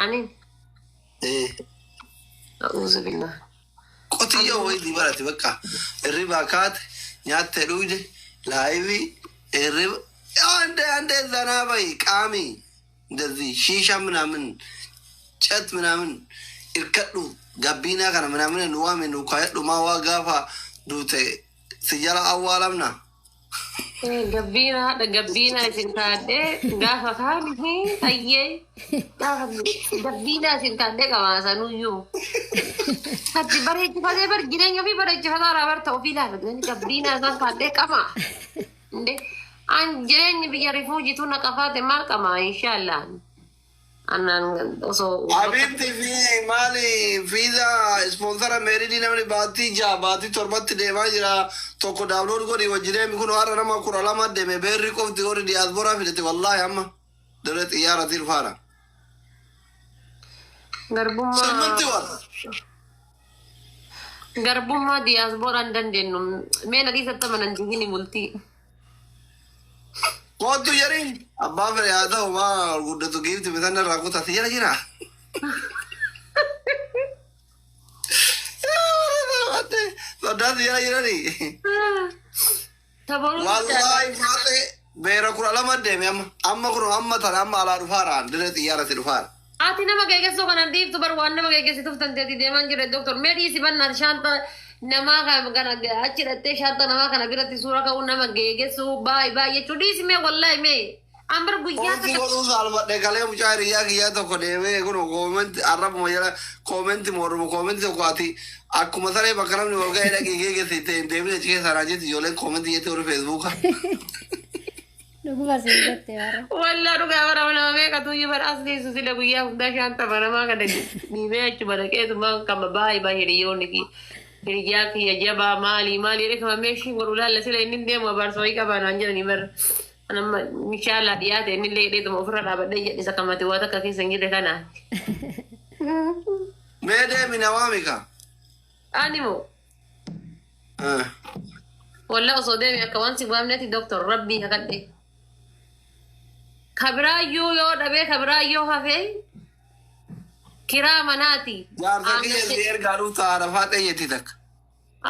أني إيه أعوذ بالله قطية ويدي براتي بقى الربا كات نيات ترويد لايفي الربا عند ذنابي كامي دزي شيشة من شات من الكتلو جابينا كنا من الوام إنه كايت ما واقفا دوتة سجارة أولامنا Gabbina isin taadhee gaafa kaanihi ayyee gaafa gabbina isin taadhee qabaasanuyyuu hatti bareechifatee bar jireenya ofii bareechifataa bar ta'uu fi laafatan gabbina isaan taadhee qamaa inde an jireenyi biyya rifuujitu na qafaate maal qamaa inshaallah annan osoo Abinti fi mali visa sponsora meridi namni baati torbatti deemaa jira tokko daawloon godhi wajjiree mi kun har'a nama kura lama deeme beerri qofti godhi diyaasboraa fidate wallahi amma dole xiyyaarati ilfaana. Garbummaa diyaasboraan dandeenyu mee nadii sattamanan jihini bultii. Kootu jedhin abbaa fere haa ta'u maa guddatu giifti bitan irraa kutatti jala jira. Soddaatti jala jirani. Wallahi maate beera kura lama deeme amma kun amma tana amma alaa dhufaaraan diree xiyyaarati dhufaara. Ati nama geeggeessoo kanan dhiiftu bar waan nama geeggeessituuf tanteeti deeman jire doktor mee dhiisi bannaan shaanta namaa kana achi dhattee shaanta namaa kana biratti suura ka'uun nama geeggeessuu baay'ee jechuun dhiisi mee wallahi mee ambar guyyaa takka. Koomenti saalmadhe kalee mucaa hiriyaa kiyyaa tokko deemee kun koomenti arrabuma jala koomenti mormu koomenti tokko ati akkuma saree bakka namni wal ga'ee dhaqee geeggeessite hin deemine achi keessaa raajetti ijoolleen koomenti jette warri feesbuuka. Dhuguba seenjette bara. Wallah dhugaa bara nama meeqatu iyyuu bara as geessu sila guyyaa hundaa shaanta banamaa kana dhiibee achuma dhaqeetuma kama baay'ee hiriyoonni fi hiriyaa kiyya jabaa maalii rekkama meeshiin godhu laalla sila inni deemu abaarsa wayii qabaan waan jedhanii bara anamma inshaallah dhiyaate inni illee dheetuma ofirra dhaabadhee jedhe isa kamate waa takka keessa hin jirre kanaa. Mee deemi nawaamika. Animo. Wallah osoo deemi akka waan si waamneeti doktor rabbii kakadhe. Kabiraayyuu yoo dhabee kabiraayyuu hafee kiraa manaati. Jaarsa kiyya si ergaa dhufta haadhafaa xiyyeetti takka.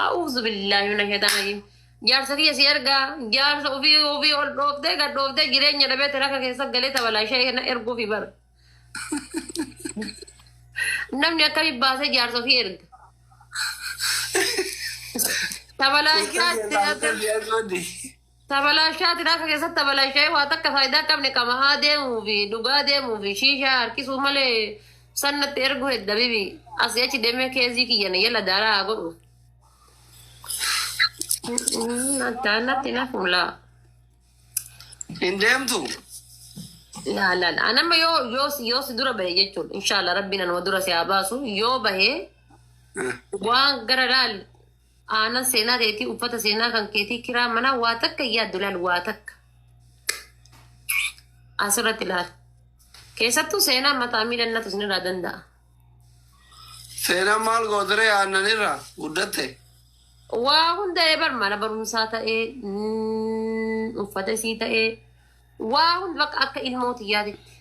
A'uudhu billaahi mina shaytaanaa jaarsa kiyya si ergaa jaarsa ofii ol dhooftee gad dhooftee jireenya dhabee tiraka keessa galee tabalaa ishee na erguu fi bara. Namni akkamitti baasee jaarsa ofii erga. Tabalaa ishaatti. Tabalashaati akka keessatti tabalashee waa takka faayidaa qabne qama haa deemuu fi dhugaa deemuu fi shiishaa harkisuu malee sannatti ergu hedda bibi asii achi deemee keezii kiyyana yalla daaraa haa godhu. Natti nafumlaa. Hin deemtu. Laalaan anamma yoo si dura bahe jechuudha inshaallah rabbiin anuma dura si haa baasu yoo bahee waan gara laal. Aanan seenaa keetii uffata seenaa kan keetii kiraa mana waa takka yaaddu laal waa takka asirratti laal keessattuu seenaa mataa miidhannatu isinirraa danda'a. Seenaa maal gootiree aannanirraa guddatte? Waa hunda'ee bar mana barumsaa ta'ee uffata isii ta'ee waa hundi bakka akka ilmooti yaaditti.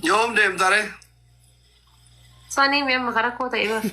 Yoom deemtare? Sanii mi'amma karakkoo ta'e bar.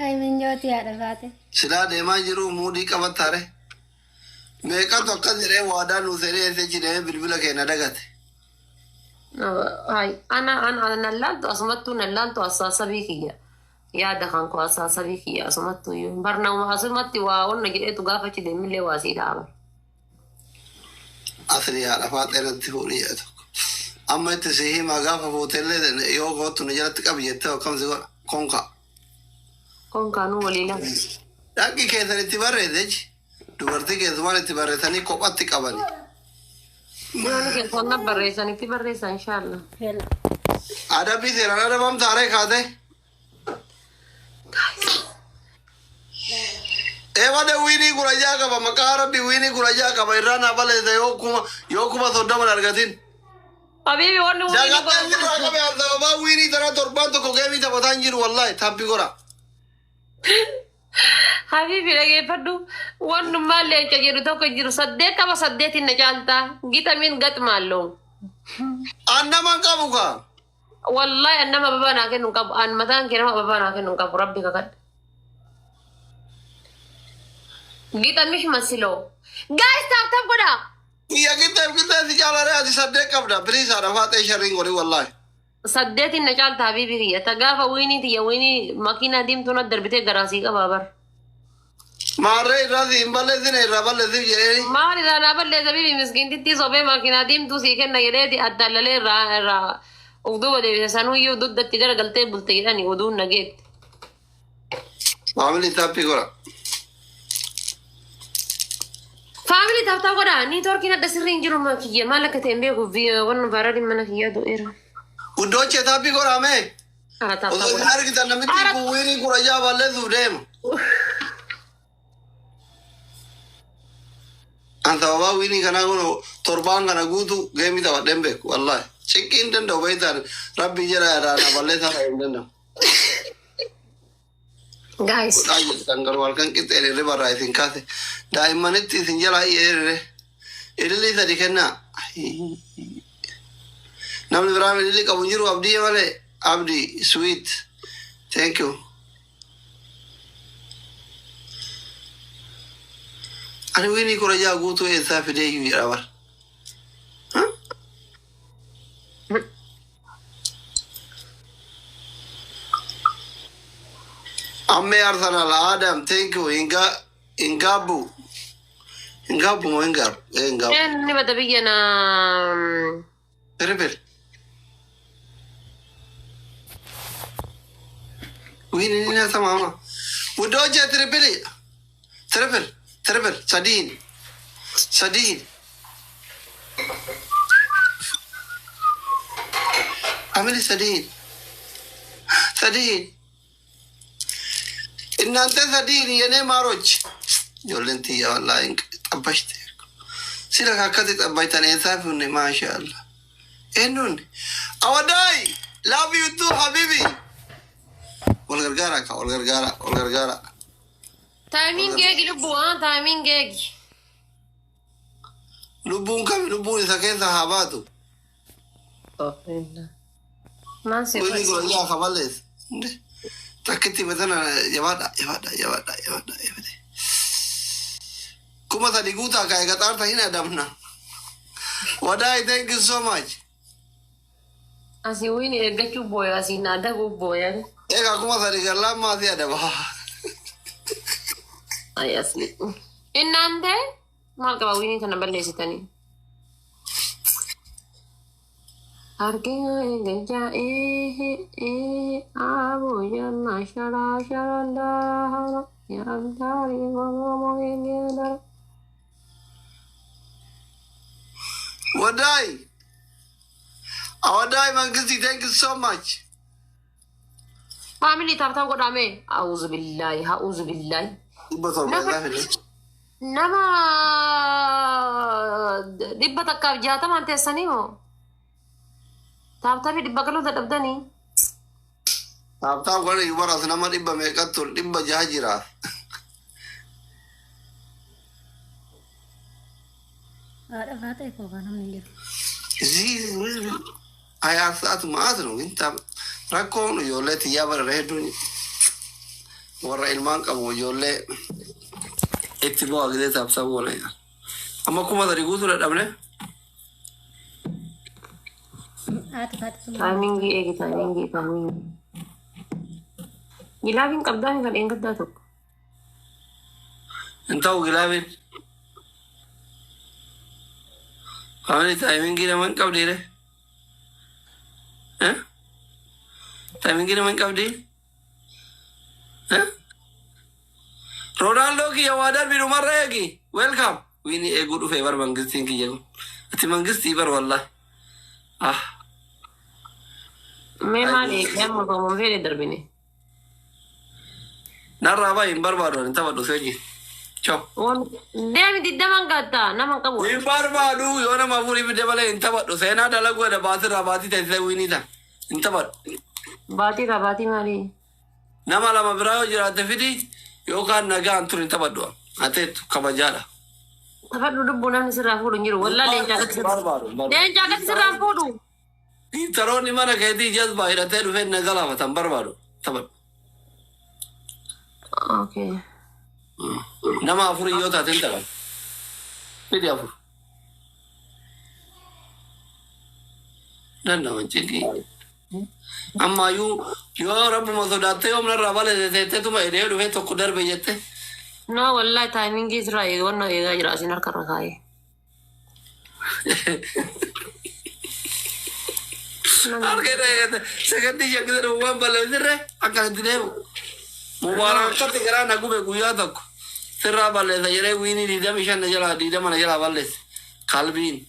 Hai minjooti haadha baate. Silaa deemaa jiru muudii qabattaare. Meeqatu akkas jedhee waadaa nuu seenee eessa jedhee bilbila keenya dagate. Hai ana nallaaltu asumattuu nallaaltu asaasabii kiyya. Yaada kan koo asaasabii kiyya asumattuu iyyuu. Barnama asumatti waa onna jedheetu gaafachi deemillee waa sii dhaaba. Asli haadha faaxee natti fuudhii jedhe tokko. Amma itti si himaa gaafa fuuteellee yoo gootu na jalatti qabi jettee akkamsi godha konkaa. Konkaanuu waliilaan. Dhaqi keessan itti barreesse jechi. Dubartii keessumaan itti barreessanii kophatti qabani. Dubartii keessan barreessanitti barreessa inshaallah. Adabbii seeraan adabamtaaree kaate. Eewwade wiinii gurajaa qaba maqaa rabbii wiinii gurajaa qaba irraa naa balleessa yoo kuma soddoman argatin. Habibi wanni wiinii gurajaa. Dagatee irraa qabe sababaa wiinii tana torbaan tokko geemii taphataan jiru wallahi tabbi gora. Habibi dhageeffadhu wannummaa leenca jedhu tokko jiru saddeet qaba saddeetiin na caaltaa gitamiin gat maalloo. أنا ما كابوكا والله انما بابانا كانوا قب ان مثلا كانوا بابانا كانوا قب ربي كقد جيت مش مسلو جايز تاب كده يا كده تجعل رأي صدق قبل بريس على فاتي شرين قولي والله صديت ان قالت حبيبي هي تقافا ويني تي ويني ماكينه ديم تنضر بتي غراسي كبابر ما رأي راضي مبلغ ذي ربل ذي جري ما اريد انا بل زبيبي مسكين تي صوبي ماكينه ديم تو سيكن يريدي ادلل را وغدو دي سانو يو ضد التجاره قلتي بلتي يعني ودون نجيت عامل تابي كورا فاميلي تاب تاب كده ني توركينا دسرين جرو ما كي مالك تيمبيو في ون بارادي من هي دو ايرا ودوچه تابي كورا مي انا تاب وذو تاب هارك تنمتي كويني كورا جا بالله ذودم أنت بابا ويني كنا كنا تربان كنا قوتو جيمي تبع دمبك والله شكين دندو بيتار ربي جرا رانا بالله ثا دندو جايز تانغر والكن كت إلى ربا رايثين كاث دائما نتي سنجلا إيره إلى ثري كنا نعم برام إلى كابونجرو عبدي ماله عبدي سويت thank you أنا ويني كورا جا قوتو إنسان في ديك بيرامر ها أمي أرسنال آدم thank you إنغابو ما إنغاب يعني بدا بيجينا تربل ويني ناس ماما ودوجة تربل سدين عملي سدين إن أنت سدين يعني ماروج يقول أنت يا والله إنك طبشت سيلك هكذا طبيتني إنسان ما شاء الله إنون أوداي love you too حبيبي والغرغارة تايمين جيجي لبوان تايمين جيجي لبون سكين صحاباته ما نسيب ويني يقول يا خباليس تكتي مثلا يوادا كما تدي قوتا كاي قطار تهينا دمنا وداي thank you so much así ويني ارجعوا بويا así nada بويا إيه كما تدي قال ما ذي أدبا ay así إن أنت ما الكبا ويني تنبلي ستاني أرجع إنجا أبو يا شرا دارا يا داري ماما يا دارا وداي مانكسي thank you so much فاميلي تاب قدامي أعوذ بالله بطل بالله نما دبة تكاب جاتا ما أنت سنيو تاب دبة كلو تدبدني تاب قال يبرز نما دبة ميكاتور دبة جاجرا Ada kata ko kan namanya. زي أيا سات ما أدري أنت ركون يولي تيابر رهدوني ورا إلمان كم يولي اتباع كده تاب سووا لنا أما كم هذا ريقول ولا دبله Ada kata tu. timing gilabin kabdahin kan ingat datuk أنت وقلابين هذا تايمين كده من كم ديره ها تايمين كده من كم دير ها رونالدو की आवाज़ भी रुमर रहेगी वेलकम विनी एक good favour मंगस्ती की जगह अति मंगस्ती पर वल्ला मैं माले क्या मको मुंबई दरबिने नर्रा भाई बर्बाद होने तब तो सोची चो dia mi tidak mangkata nama kamu ini barbadu yona mafuri bi debale inta bado sena dalagu ada bati tese wini ta inta bad bati mari nama lama berawo jira tefidi yo kan naga antur inta bado ate kabajala Taphadhu lubbuu namni sirraa fuudhu hin jiru. Wallaa leencaa gadi sirraa fuudhu. Taroonni mana keetii jazbaa hidhatee dhufee na galaafatan barbaadu. Taphadhu. Okay. Nama afurii yoo taate hin taphan. Fidi afur. Dandaman cinqii. Ammayyuu yoo rabbuma sodaattee yoomna irraa baleteetuma hidhee dhufee tokko darbe jette. No, wallaahi taayimingii sirraa eegannoo eegaa jira asin harkarra kaa'ee. Harkee sagantii shakkisa waan balleessirre akkasitti deemu. Mubaarakkatti garaa na gube guyyaa tokko. Sirraa balleessa jedhee wiinii 25 na jalaa 20 na jalaa balleesse. Kalbiin.